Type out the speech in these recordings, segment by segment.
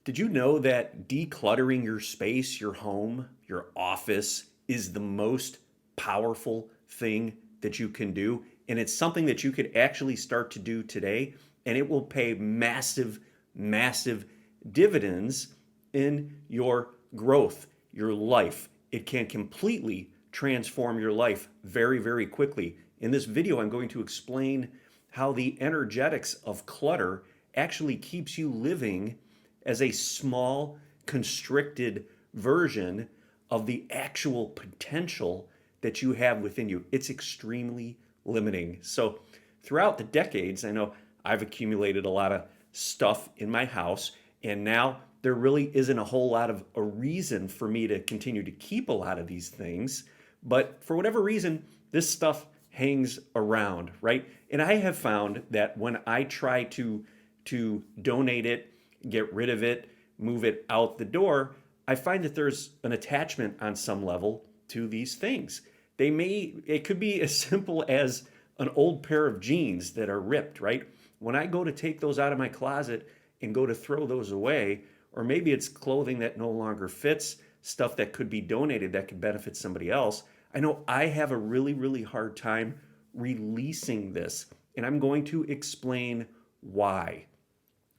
Did you know that decluttering your space, your home, your office is the most powerful thing that you can do? And it's something that you could actually start to do today, and it will pay massive, massive dividends in your growth, your life. It can completely transform your life very, very quickly. In this video, I'm going to explain how the energetics of clutter actually keeps you living as a small, constricted version of the actual potential that you have within you. It's extremely limiting. So, throughout the decades, I know I've accumulated a lot of stuff in my house, and now there really isn't a whole lot of a reason for me to continue to keep a lot of these things. But for whatever reason, this stuff hangs around, right? And I have found that when I try to donate it, get rid of it, move it out the door, I find that there's an attachment on some level to these things. It could be as simple as an old pair of jeans that are ripped, right? When I go to take those out of my closet and go to throw those away, or maybe it's clothing that no longer fits, stuff that could be donated that could benefit somebody else. I know I have a really, really hard time releasing this, and I'm going to explain why.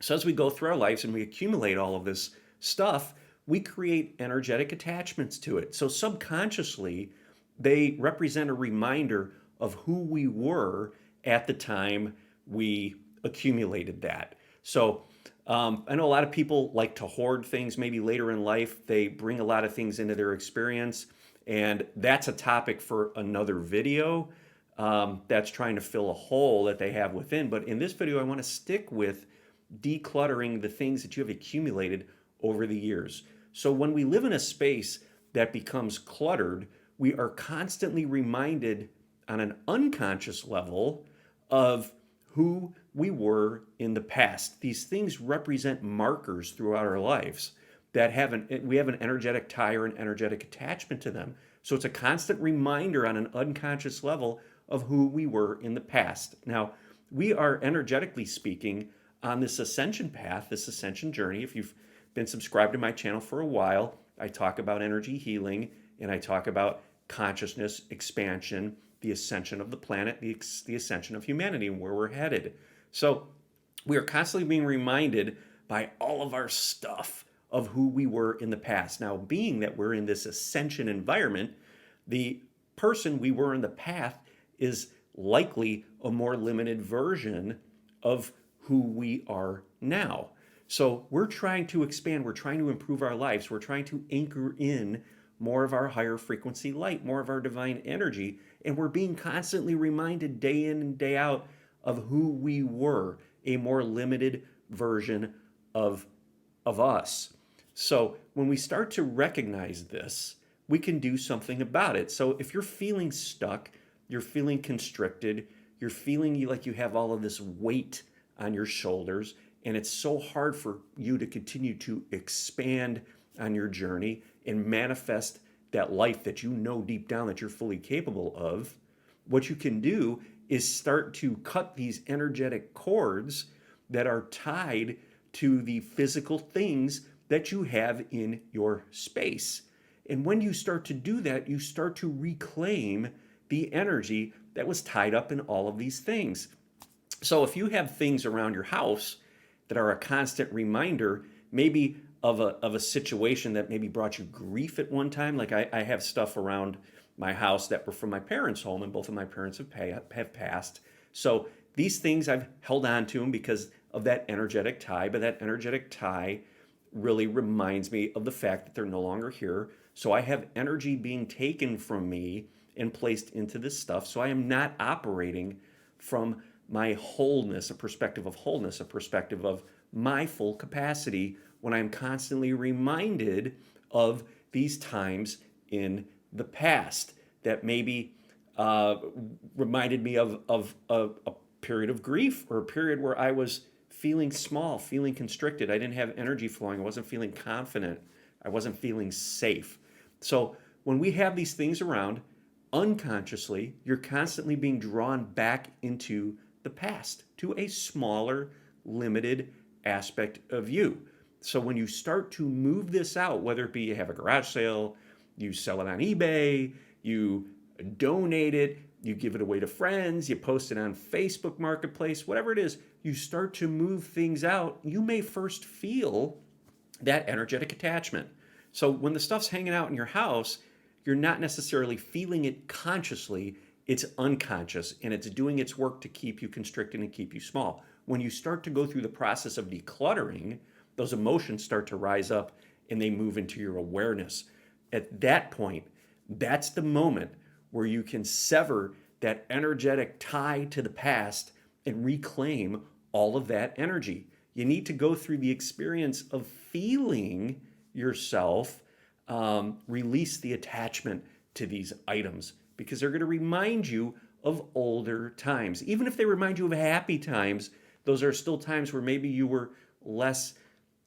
So, as we go through our lives and we accumulate all of this stuff, we create energetic attachments to it. So, subconsciously, they represent a reminder of who we were at the time we accumulated that. So, I know a lot of people like to hoard things maybe later in life. They bring a lot of things into their experience, and that's a topic for another video that's trying to fill a hole that they have within. But in this video, I want to stick with decluttering the things that you have accumulated over the years. So when we live in a space that becomes cluttered, we are constantly reminded on an unconscious level of who we were in the past. These things represent markers throughout our lives that we have an energetic tie or an energetic attachment to them. So it's a constant reminder on an unconscious level of who we were in the past. Now, we are energetically speaking on this ascension path, this ascension journey. If you've been subscribed to my channel for a while, I talk about energy healing and I talk about consciousness expansion, the ascension of the planet, the ascension of humanity, and where we're headed. So we are constantly being reminded by all of our stuff of who we were in the past. Now, being that we're in this ascension environment, the person we were in the past is likely a more limited version of who we are now. So we're trying to expand, we're trying to improve our lives, we're trying to anchor in more of our higher frequency light, more of our divine energy, and we're being constantly reminded day in and day out of who we were, a more limited version of, of us. So when we start to recognize this, we can do something about it. So if you're feeling stuck, you're feeling constricted, you're feeling like you have all of this weight on your shoulders, and it's so hard for you to continue to expand on your journey and manifest that life that you know deep down that you're fully capable of, what you can do is start to cut these energetic cords that are tied to the physical things that you have in your space. And when you start to do that, you start to reclaim the energy that was tied up in all of these things. So if you have things around your house that are a constant reminder, maybe of a situation that maybe brought you grief at one time, like I have stuff around my house that were from my parents' home, and both of my parents have passed. So these things I've held on to them because of that energetic tie, but that energetic tie really reminds me of the fact that they're no longer here. So I have energy being taken from me and placed into this stuff. So I am not operating from my wholeness, a perspective of wholeness, a perspective of my full capacity when I'm constantly reminded of these times in the past that maybe reminded me of a period of grief or a period where I was feeling small, feeling constricted. I didn't have energy flowing. I wasn't feeling confident. I wasn't feeling safe. So when we have these things around, unconsciously, you're constantly being drawn back into the past to a smaller, limited aspect of you. So when you start to move this out, whether it be you have a garage sale, you sell it on eBay, you donate it, you give it away to friends, you post it on Facebook Marketplace, whatever it is, you start to move things out, you may first feel that energetic attachment. So when the stuff's hanging out in your house, you're not necessarily feeling it consciously, it's unconscious and it's doing its work to keep you constricted and keep you small. When you start to go through the process of decluttering, those emotions start to rise up and they move into your awareness. At that point, that's the moment where you can sever that energetic tie to the past and reclaim all of that energy. You need to go through the experience of feeling yourself release the attachment to these items because they're going to remind you of older times. Even if they remind you of happy times, those are still times where maybe you were less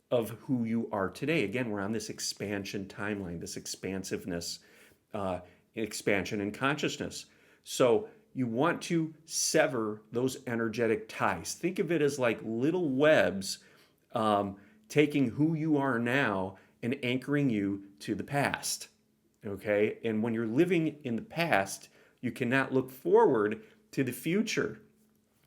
of who you are today. Again, we're on this expansion timeline, this expansiveness, expansion in consciousness. So you want to sever those energetic ties. Think of it as like little webs taking who you are now and anchoring you to the past. Okay? And when you're living in the past, you cannot look forward to the future.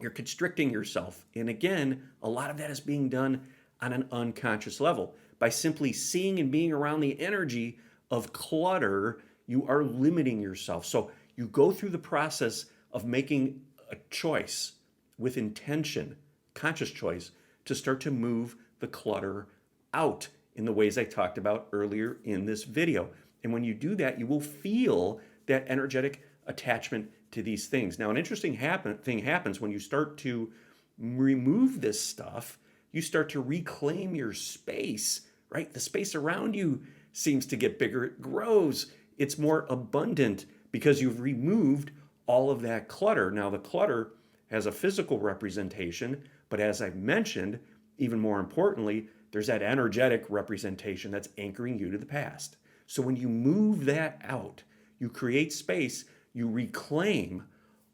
You're constricting yourself. And again, a lot of that is being done on an unconscious level. By simply seeing and being around the energy of clutter, you are limiting yourself. So you go through the process of making a choice with intention, conscious choice, to start to move the clutter out in the ways I talked about earlier in this video. And when you do that, you will feel that energetic attachment to these things. Now, an interesting thing happens when you start to remove this stuff. You start to reclaim your space, right? The space around you seems to get bigger. It grows. It's more abundant because you've removed all of that clutter. Now, the clutter has a physical representation, but as I've mentioned, even more importantly, there's that energetic representation that's anchoring you to the past. So when you move that out, you create space, you reclaim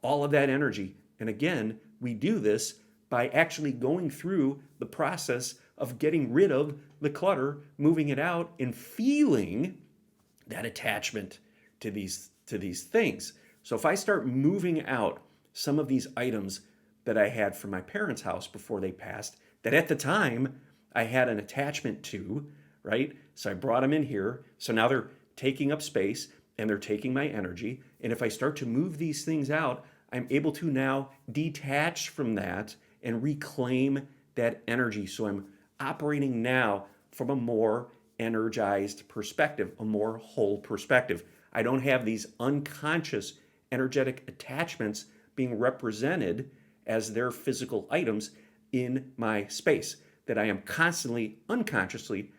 all of that energy. And again, we do this by actually going through the process of getting rid of the clutter, moving it out, and feeling that attachment to these things. So if I start moving out some of these items that I had from my parents' house before they passed, that at the time I had an attachment to, right? So I brought them in here. So now they're taking up space and they're taking my energy. And if I start to move these things out, I'm able to now detach from that and reclaim that energy. So I'm operating now from a more energized perspective, a more whole perspective. I don't have these unconscious energetic attachments being represented as their physical items in my space that I am constantly, unconsciously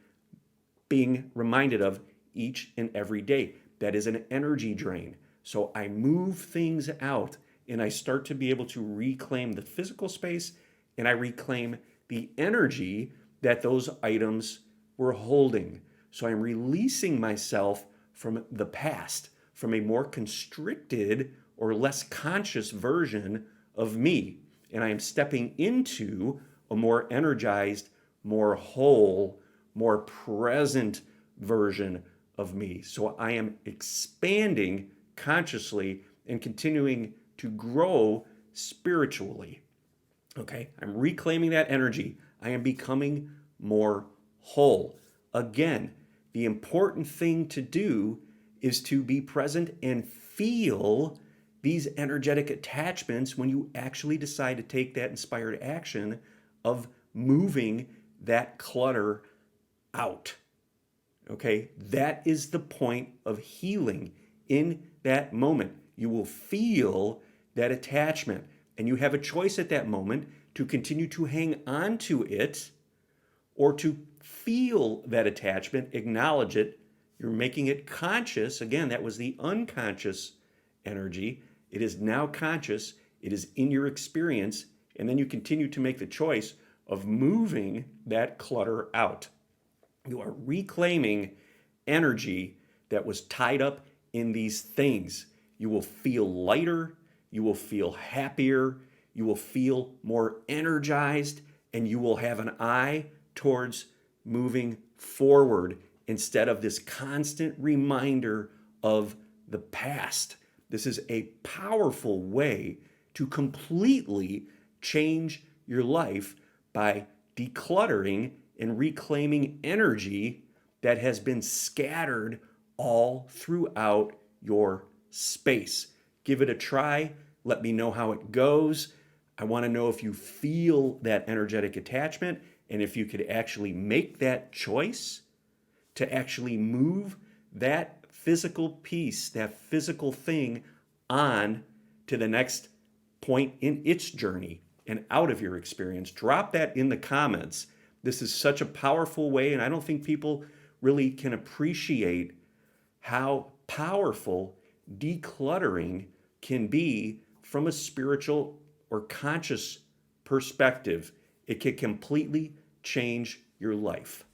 being reminded of each and every day. That is an energy drain. So I move things out and I start to be able to reclaim the physical space and I reclaim the energy that those items were holding. So I'm releasing myself from the past, from a more constricted or less conscious version of me. And I am stepping into a more energized, more whole, more present version of me. So I am expanding consciously and continuing to grow spiritually. Okay, I'm reclaiming that energy. I am becoming more whole. Again, the important thing to do is to be present and feel these energetic attachments when you actually decide to take that inspired action of moving that clutter out. Okay, that is the point of healing in that moment. You will feel that attachment, and you have a choice at that moment to continue to hang on to it or to feel that attachment, acknowledge it. You're making it conscious. Again, that was the unconscious energy. It is now conscious. It is in your experience. And then you continue to make the choice of moving that clutter out. You are reclaiming energy that was tied up in these things. You will feel lighter. You will feel happier. You will feel more energized. And you will have an eye towards moving forward instead of this constant reminder of the past. This is a powerful way to completely change your life by decluttering and reclaiming energy that has been scattered all throughout your space. Give it a try. Let me know how it goes. I want to know if you feel that energetic attachment and if you could actually make that choice to actually move that physical piece, that physical thing on to the next point in its journey and out of your experience. Drop that in the comments. This is such a powerful way, and I don't think people really can appreciate how powerful decluttering can be from a spiritual or conscious perspective. It can completely change your life.